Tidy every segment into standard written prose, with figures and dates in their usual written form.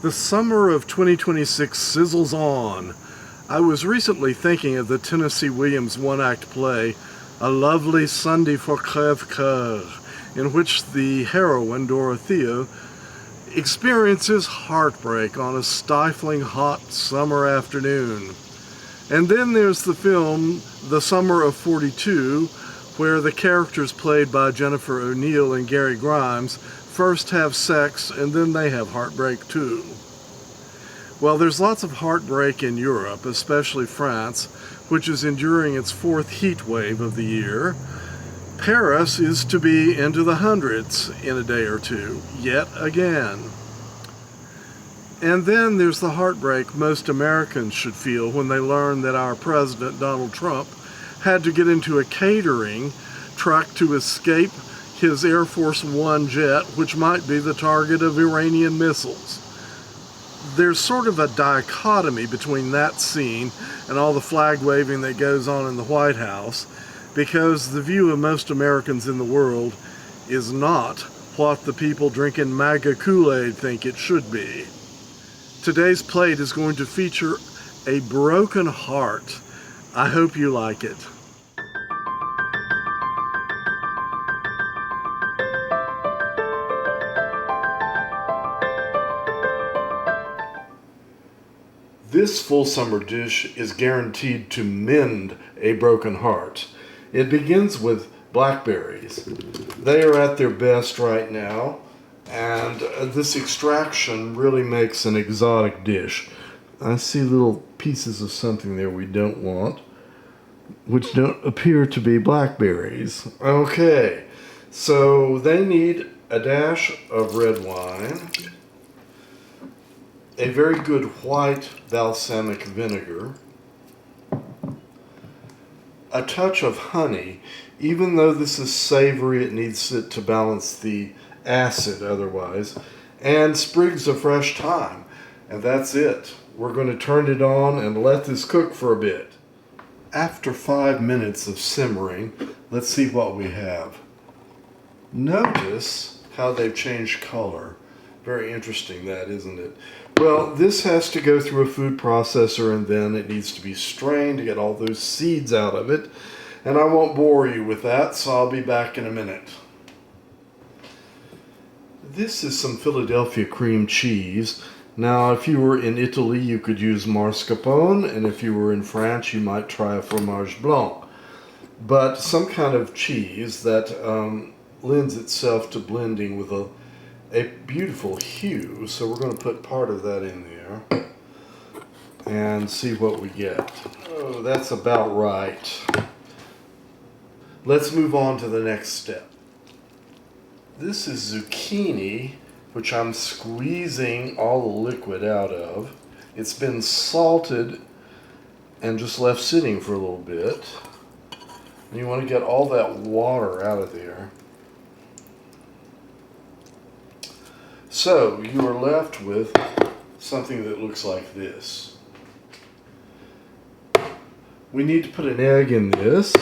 The summer of 2026 sizzles on. I was recently thinking of the Tennessee Williams one-act play, A Lovely Sunday for Crève, Cœur, in which the heroine, Dorothea, experiences heartbreak on a stifling hot summer afternoon. And then there's the film, The Summer of 42, where the characters played by Jennifer O'Neill and Gary Grimes first have sex and then they have heartbreak too. Well, there's lots of heartbreak in Europe, especially France, which is enduring its fourth heat wave of the year. Paris is to be into the hundreds in a day or two, yet again. And then there's the heartbreak most Americans should feel when they learn that our president, Donald Trump, had to get into a catering truck to escape his Air Force One jet, which might be the target of Iranian missiles. There's sort of a dichotomy between that scene and all the flag waving that goes on in the White House, because the view of most Americans in the world is not what the people drinking MAGA Kool-Aid think it should be. Today's plate is going to feature a broken heart. I hope you like it. This full summer dish is guaranteed to mend a broken heart. It begins with blackberries. They are at their best right now, and this extraction really makes an exotic dish. I see little pieces of something there we don't want, which don't appear to be blackberries. Okay, so they need a dash of red wine, a very good white balsamic vinegar, a touch of honey. Even though this is savory, it needs it to balance the acid otherwise, and sprigs of fresh thyme. And that's it. We're going to turn it on and let this cook for a bit. After 5 minutes of simmering, let's see what we have. Notice how they've changed color. Very interesting, that, isn't it? Well, this has to go through a food processor, and then it needs to be strained to get all those seeds out of it. And I won't bore you with that, so I'll be back in a minute. This is some Philadelphia cream cheese. Now, if you were in Italy, you could use mascarpone, and if you were in France, you might try a fromage blanc. But some kind of cheese that lends itself to blending with a beautiful hue. So we're going to put part of that in there and see what we get. Oh, that's about right. Let's move on to the next step. This is zucchini, which I'm squeezing all the liquid out of. It's been salted and just left sitting for a little bit. And you want to get all that water out of there. So you are left with something that looks like this. We need to put an egg in this.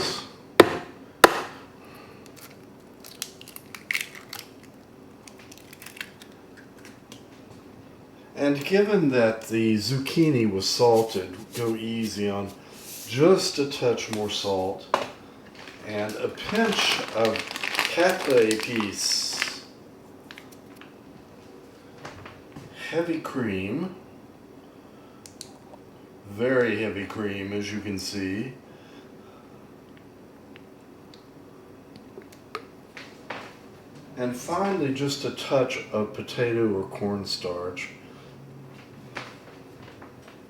And given that the zucchini was salted, go easy on just a touch more salt and a pinch of Tarte piece. Heavy cream, very heavy cream, as you can see. And finally, just a touch of potato or cornstarch.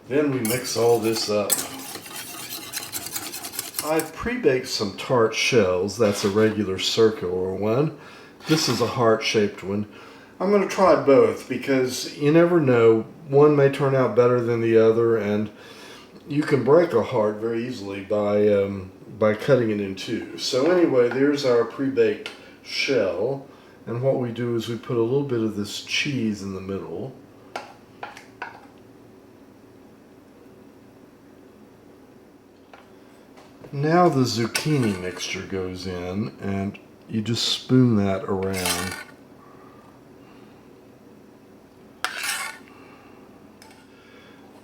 Then we mix all this up. I've pre-baked some tart shells. That's a regular circular one. This is a heart-shaped one. I'm going to try both because you never know. One may turn out better than the other, and you can break a heart very easily by cutting it in two. So anyway, there's our pre-baked shell, and what we do is we put a little bit of this cheese in the middle. Now the zucchini mixture goes in, and you just spoon that around.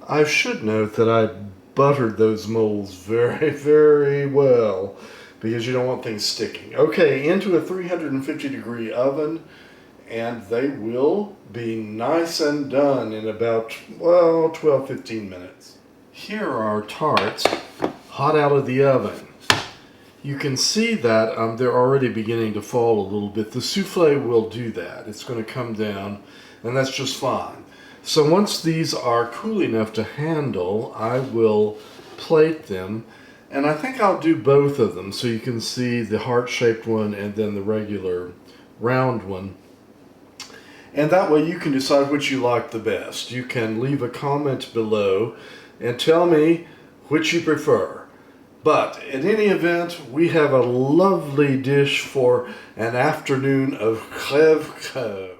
I should note that I buttered those molds very, very well because you don't want things sticking. Okay, into a 350-degree oven, and they will be nice and done in about, well, 12-15 minutes. Here are our tarts, hot out of the oven. You can see that they're already beginning to fall a little bit. The souffle will do that. It's going to come down, and that's just fine. So once these are cool enough to handle, I will plate them. And I think I'll do both of them so you can see the heart-shaped one and then the regular round one. And that way you can decide which you like the best. You can leave a comment below and tell me which you prefer. But in any event, we have a lovely dish for an afternoon of Crève.